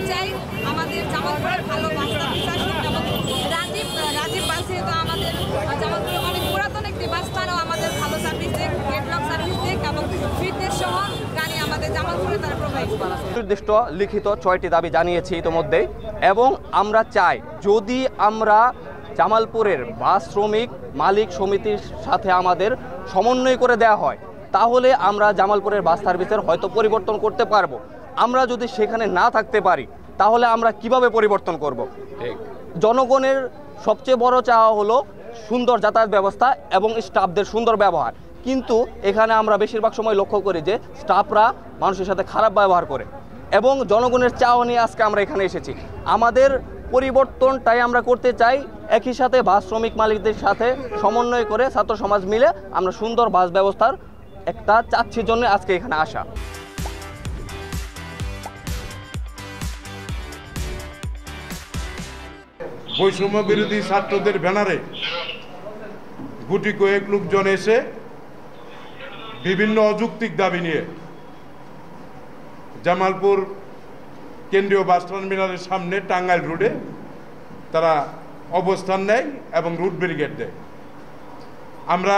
চাই আমাদের জামালপুরের ভালো বাস সার্ভিস আসুক এবং রাজীব বাস যেহেতু আমাদের জামালপুরে অনেক পুরাতন একটি বাস, তারাও আমাদের ভালো সার্ভিস দেখ, গেটলক সার্ভিস দেখ এবং ফিটনেস সহ গাড়ি আমাদের জামালপুরে তারা প্রোভাইড করে। নির্দিষ্ট লিখিত 6টি দাবি জানিয়েছি ইতিমধ্যে, এবং আমরা চাই যদি আমরা জামালপুরের বাস শ্রমিক মালিক সমিতির সাথে আমাদের সমন্বয় করে দেওয়া হয়, তাহলে আমরা জামালপুরের বাস সার্ভিসের হয়তো পরিবর্তন করতে পারবো। আমরা যদি সেখানে না থাকতে পারি তাহলে আমরা কিভাবে পরিবর্তন করব? জনগণের সবচেয়ে বড় চাওয়া হলো সুন্দর যাতায়াত ব্যবস্থা এবং স্টাফদের সুন্দর ব্যবহার, কিন্তু এখানে আমরা বেশিরভাগ সময় লক্ষ্য করি যে স্টাফরা মানুষের সাথে খারাপ ব্যবহার করে, এবং জনগণের চাওয়া নিয়ে আজকে আমরা এখানে এসেছি। আমাদের পরিবর্তনটাই আমরা করতে চাই, একই সাথে বাস শ্রমিক মালিকদের সাথে সমন্বয় করে ছাত্র সমাজ মিলে আমরা সুন্দর বাস ব্যবস্থার একটা চাচ্ছির জন্য আজকে এখানে আসা। বৈষম্য বিরোধী ছাত্রদের ব্যানারে গুটি কয়েক লোকজন এসে বিভিন্ন অযৌক্তিক দাবি নিয়ে জামালপুর কেন্দ্রীয় বাস টার্মিনালের সামনে টাঙ্গাইল রোডে তারা অবস্থান নেয় এবং রুট ব্যারিকেড দেয়। আমরা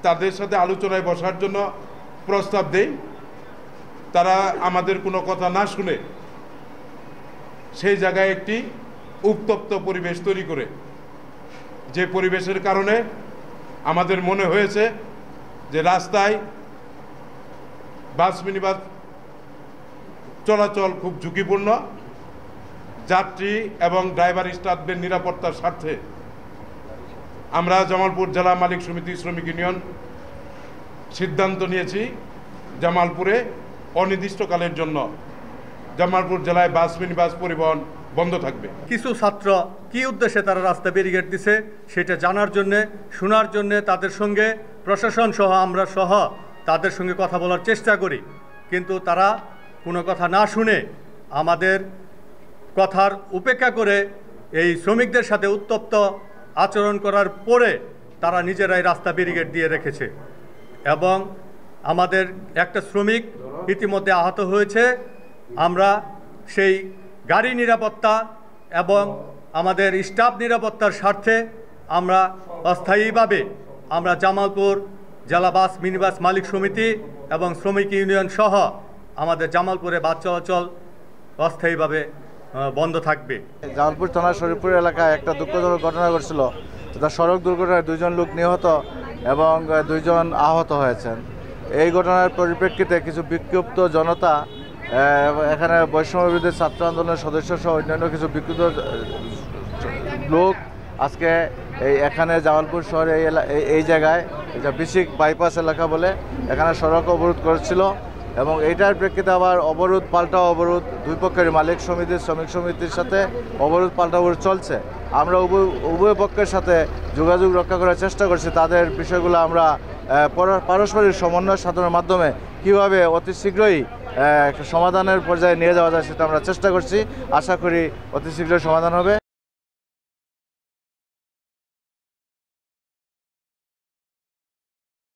তাদের সাথে আলোচনায় বসার জন্য প্রস্তাব দেই, তারা আমাদের কোনো কথা না শুনে সেই জায়গায় একটি উত্তপ্ত পরিবেশ তৈরি করে, যে পরিবেশের কারণে আমাদের মনে হয়েছে যে রাস্তায় বাস মিনিবাস চলাচল খুব ঝুঁকিপূর্ণ। যাত্রী এবং ড্রাইভার স্টাফদের নিরাপত্তার স্বার্থে আমরা জামালপুর জেলা মালিক সমিতি শ্রমিক ইউনিয়ন সিদ্ধান্ত নিয়েছি জামালপুরে অনির্দিষ্টকালের জন্য জামালপুর জেলায় বাস মিনিবাস পরিবহন বন্ধ থাকবে। কিছু ছাত্র কি উদ্দেশ্যে তারা রাস্তা ব্যারিকেড দিছে সেটা জানার জন্যে, শোনার জন্যে তাদের সঙ্গে প্রশাসন সহ আমরা সহ তাদের সঙ্গে কথা বলার চেষ্টা করি, কিন্তু তারা কোনো কথা না শুনে আমাদের কথার উপেক্ষা করে এই শ্রমিকদের সাথে উত্তপ্ত আচরণ করার পরে তারা নিজেরাই রাস্তা ব্যারিকেড দিয়ে রেখেছে, এবং আমাদের একটা শ্রমিক ইতিমধ্যে আহত হয়েছে। আমরা সেই গাড়ি নিরাপত্তা এবং আমাদের স্টাফ নিরাপত্তার স্বার্থে আমরা অস্থায়ীভাবে আমরা জামালপুর জেলা বাস মিনিবাস মালিক সমিতি এবং শ্রমিক ইউনিয়ন সহ আমাদের জামালপুরে বাস চলাচল অস্থায়ীভাবে বন্ধ থাকবে। জামালপুর থানা শরীফপুর এলাকায় একটা দুঃখজনক ঘটনা ঘটছিল, যেটা সড়ক দুর্ঘটনায় 2 জন লোক নিহত এবং 2 জন আহত হয়েছেন। এই ঘটনার পরিপ্রেক্ষিতে কিছু বিক্ষুব্ধ জনতা এখানে বৈষম্য বিরোধী ছাত্র আন্দোলনের সদস্য সহ অন্যান্য কিছু বিক্ষুব্ধ লোক আজকে এখানে জামালপুর শহরে এই জায়গায় এটা বিশিক বাইপাস এলাকা বলে এখানে সড়ক অবরোধ করেছিল, এবং এইটার প্রেক্ষিতে আবার অবরোধ পাল্টা অবরোধ, দুই পক্ষের মালিক সমিতি শ্রমিক সমিতির সাথে অবরোধ পাল্টা অবরোধ চলছে। আমরা উভয় পক্ষের সাথে যোগাযোগ রক্ষা করার চেষ্টা করছি, তাদের বিষয়গুলো আমরা পারস্পরিক সমন্বয় সাধনের মাধ্যমে কীভাবে অতি শীঘ্রই একটা সমাধানের পর্যায়ে নিয়ে যাওয়া যায় সেটা আমরা চেষ্টা করছি। আশা করি অতি শীঘ্রই সমাধান হবে।